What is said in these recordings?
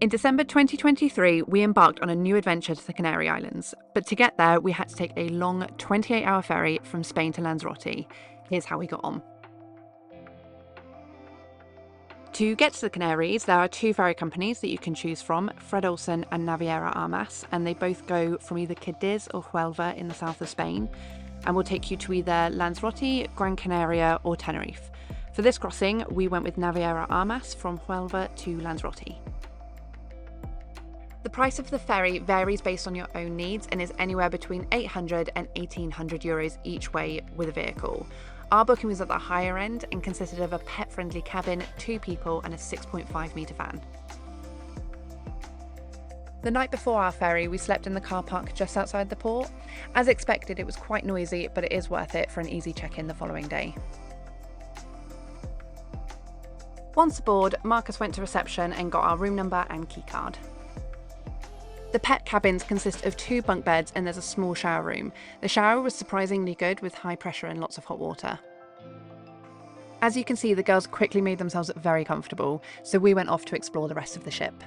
In December 2023, we embarked on a new adventure to the Canary Islands, but to get there, we had to take a long 28-hour ferry from Spain to Lanzarote. Here's how we got on. To get to the Canaries, there are two ferry companies that you can choose from, Fred Olsen and Naviera Armas, and they both go from either Cadiz or Huelva in the south of Spain, and will take you to either Lanzarote, Gran Canaria or Tenerife. For this crossing, we went with Naviera Armas from Huelva to Lanzarote. The price of the ferry varies based on your own needs and is anywhere between 800 and 1800 euros each way with a vehicle. Our booking was at the higher end and consisted of a pet-friendly cabin, 2 people and a 6.5 metre van. The night before our ferry, we slept in the car park just outside the port. As expected, it was quite noisy, but it is worth it for an easy check-in the following day. Once aboard, Marcus went to reception and got our room number and key card. The pet cabins consist of 2 bunk beds and there's a small shower room. The shower was surprisingly good with high pressure and lots of hot water. As you can see, the girls quickly made themselves very comfortable, so we went off to explore the rest of the ship.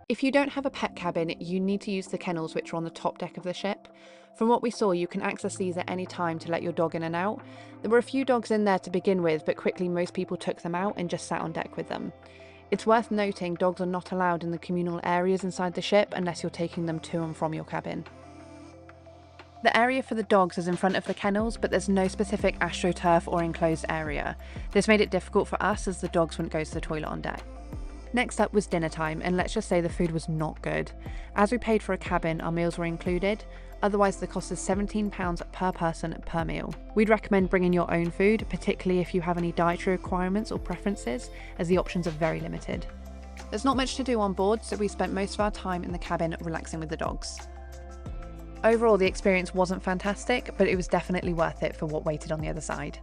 If you don't have a pet cabin, you need to use the kennels which are on the top deck of the ship. From what we saw, you can access these at any time to let your dog in and out. There were a few dogs in there to begin with, but quickly most people took them out and just sat on deck with them. It's worth noting dogs are not allowed in the communal areas inside the ship unless you're taking them to and from your cabin. The area for the dogs is in front of the kennels, but there's no specific astroturf or enclosed area. This made it difficult for us as the dogs wouldn't go to the toilet on deck. Next up was dinner time, and let's just say the food was not good. As we paid for a cabin, our meals were included. Otherwise, the cost is £17 per person per meal. We'd recommend bringing your own food, particularly if you have any dietary requirements or preferences, as the options are very limited. There's not much to do on board, so we spent most of our time in the cabin relaxing with the dogs. Overall, the experience wasn't fantastic, but it was definitely worth it for what waited on the other side.